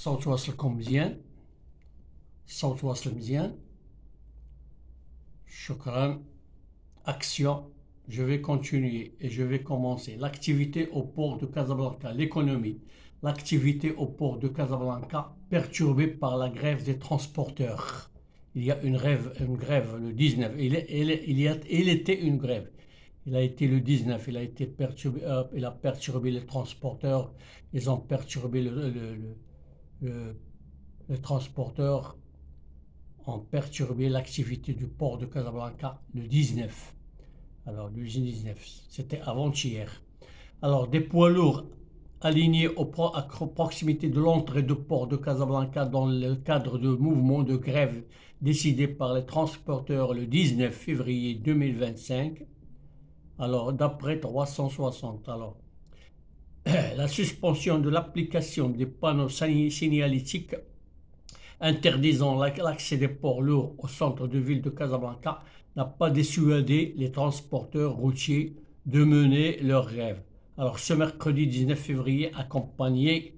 الصوت واصلكم مزيان الصوت واصل مزيان شكرا Action, je vais continuer et je vais commencer. L'activité au port de Casablanca, l'économie. L'activité au port de Casablanca perturbée par la grève des transporteurs. Il y a une grève le 19. Il était une grève. Il a été le 19. Il a été perturbé. Il a perturbé les transporteurs. Ils ont perturbé les transporteurs ont perturbé l'activité du port de Casablanca le 19. Alors, le 19, c'était avant-hier. Alors, des poids lourds alignés à proximité de l'entrée de port de Casablanca dans le cadre de mouvements de grève décidés par les transporteurs le 19 février 2025. Alors, d'après 360. Alors, la suspension de l'application des panneaux signalétiques interdisant l'accès des ports lourds au centre de ville de Casablanca n'a pas dissuadé les transporteurs routiers de mener leur grève. Alors ce mercredi 19 février, accompagné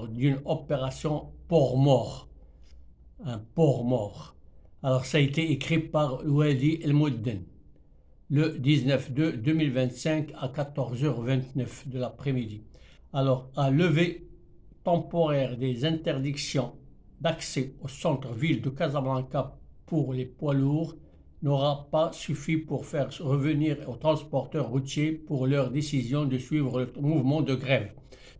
d'une opération port mort. Un port mort. Alors ça a été écrit par Wadi El Moudden le 19/2/2025 à 14h29 de l'après-midi. Alors à lever temporaire des interdictions d'accès au centre-ville de Casablanca pour les poids lourds n'aura pas suffi pour faire revenir aux transporteurs routiers pour leur décision de suivre le mouvement de grève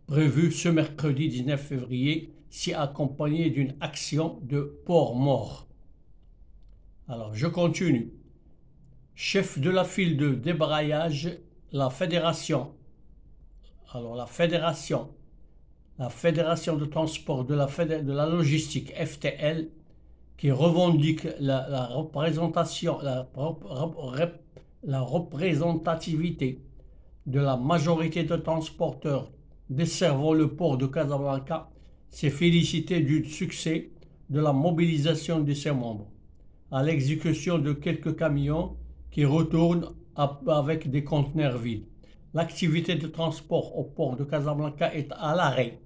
prévu ce mercredi 19 février, si accompagné d'une action de port mort. Alors je continue. Chef de la file de débrayage, la fédération de transport de la logistique FTL qui revendique la représentativité de la majorité de transporteurs desservant le port de Casablanca s'est félicité du succès de la mobilisation de ses membres à l'exécution de quelques camions qui retournent avec des conteneurs vides. L'activité de transport au port de Casablanca est à l'arrêt,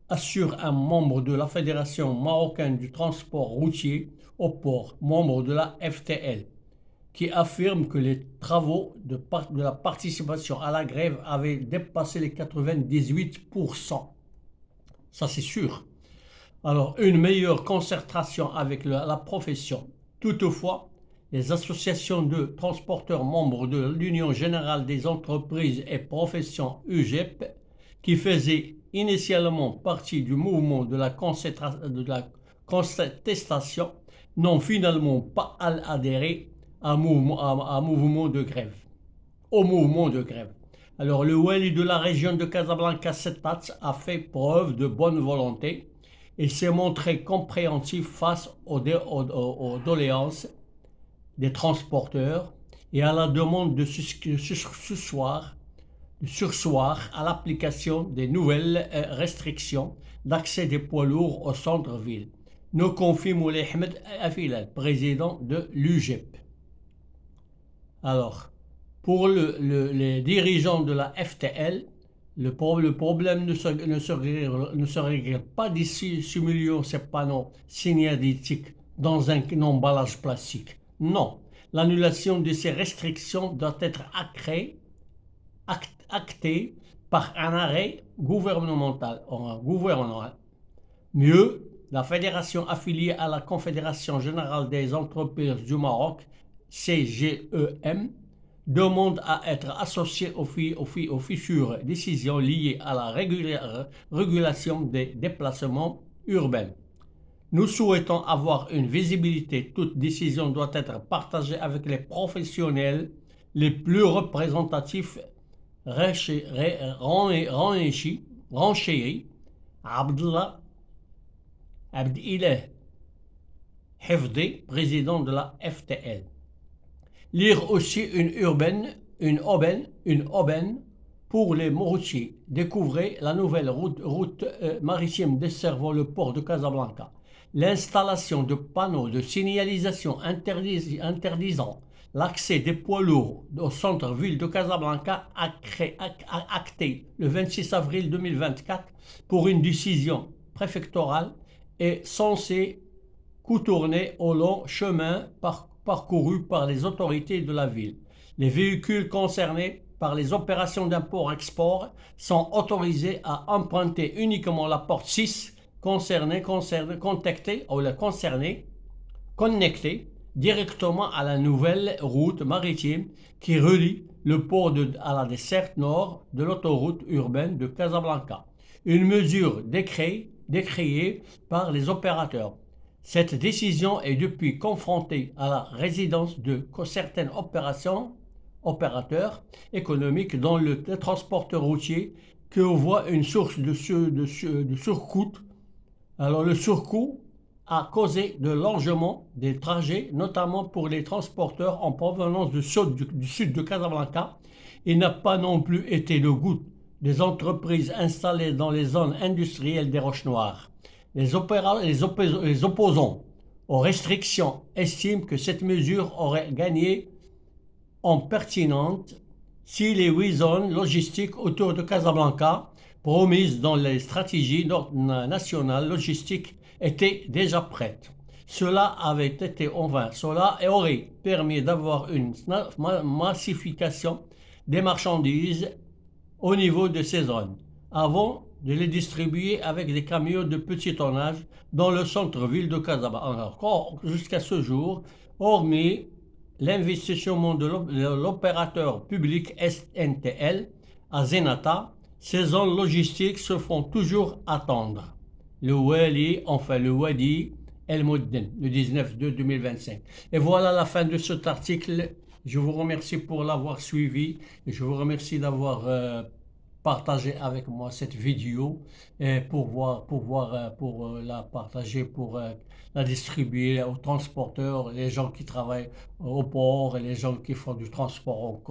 assure un membre de la Fédération marocaine du transport routier au port, membre de la FTL, qui affirme que les travaux de la participation à la grève avaient dépassé les 98%. Ça c'est sûr. Alors, une meilleure concertation avec la profession. Toutefois, les associations de transporteurs membres de l'Union générale des entreprises et professions UGEP, qui faisaient initialement partie du mouvement de la contestation, n'ont finalement pas adhéré au mouvement de grève. Alors le wali de la région de Casablanca, Settat, a fait preuve de bonne volonté et s'est montré compréhensif face aux doléances des transporteurs et à la demande de sursoir à l'application des nouvelles restrictions d'accès des poids lourds au centre-ville, nous confie Moulay Ahmed Afilal, président de l'UGEP. Alors, pour les dirigeants de la FTL, le problème ne se règle pas d'ici simulant ces panneaux signalétiques dans un emballage plastique. Non, l'annulation de ces restrictions doit être actée par un arrêt gouvernemental. Mieux, la fédération affiliée à la Confédération générale des entreprises du Maroc, CGEM, demande à être associée aux futures décisions liées à la régulation des déplacements urbains. Nous souhaitons avoir une visibilité. Toute décision doit être partagée avec les professionnels les plus représentatifs. Renchéri Abdilah Hifdi, président de la FTL. Lire aussi une aubaine pour les routiers. Découvrez la nouvelle route maritime desservant le port de Casablanca. L'installation de panneaux de signalisation interdisant l'accès des poids lourds au centre-ville de Casablanca acté le 26 avril 2024 pour une décision préfectorale est censée contourner au long chemin parcouru par les autorités de la ville. Les véhicules concernés par les opérations d'import-export sont autorisés à emprunter uniquement la porte 6 connectée directement à la nouvelle route maritime qui relie le port à la desserte nord de l'autoroute urbaine de Casablanca. Une mesure décriée par les opérateurs. Cette décision est depuis confrontée à la résidence de certains opérateurs économiques dont le transporteur routier qui voit une source de surcoût. Alors le surcoût a causé de l'allongement des trajets, notamment pour les transporteurs en provenance du sud de Casablanca. Il n'a pas non plus été le goût des entreprises installées dans les zones industrielles des Roches Noires. Les opposants aux restrictions estiment que cette mesure aurait gagné en pertinence si les 8 zones logistiques autour de Casablanca, promises dans les stratégies nationales logistiques, étaient déjà prêtes. Cela avait été en vain. Cela aurait permis d'avoir une massification des marchandises au niveau de ces zones, avant de les distribuer avec des camions de petit tonnage dans le centre-ville de Casablanca. Encore jusqu'à ce jour, hormis l'investissement de l'opérateur public SNTL à Zenata, ces zones logistiques se font toujours attendre. Le Wadi El Moudden, le 19/2/2025. Et voilà la fin de cet article. Je vous remercie pour l'avoir suivi et je vous remercie d'avoir partagé avec moi cette vidéo et pour la partager, pour la distribuer aux transporteurs, les gens qui travaillent au port, les gens qui font du transport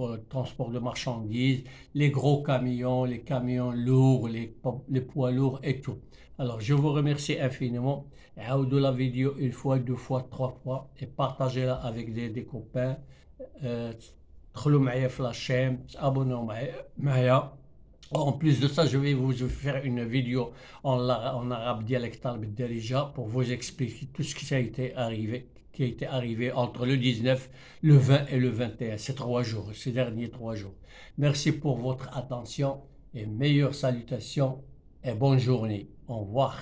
de marchandises, les gros camions, les camions lourds, les poids lourds et tout. Alors, je vous remercie infiniment. Aoudou la vidéo une fois, deux fois, trois fois et partagez-la avec des copains. دخلوا معايا في لاشين abonnez معايا. En plus de ça, je vais vous faire une vidéo en arabe dialectal بالدارجة pour vous expliquer tout ce qui a été arrivé entre le 19, le 20 et le 21, ces derniers 3 jours. Merci pour votre attention et meilleures salutations et bonne journée. Au revoir.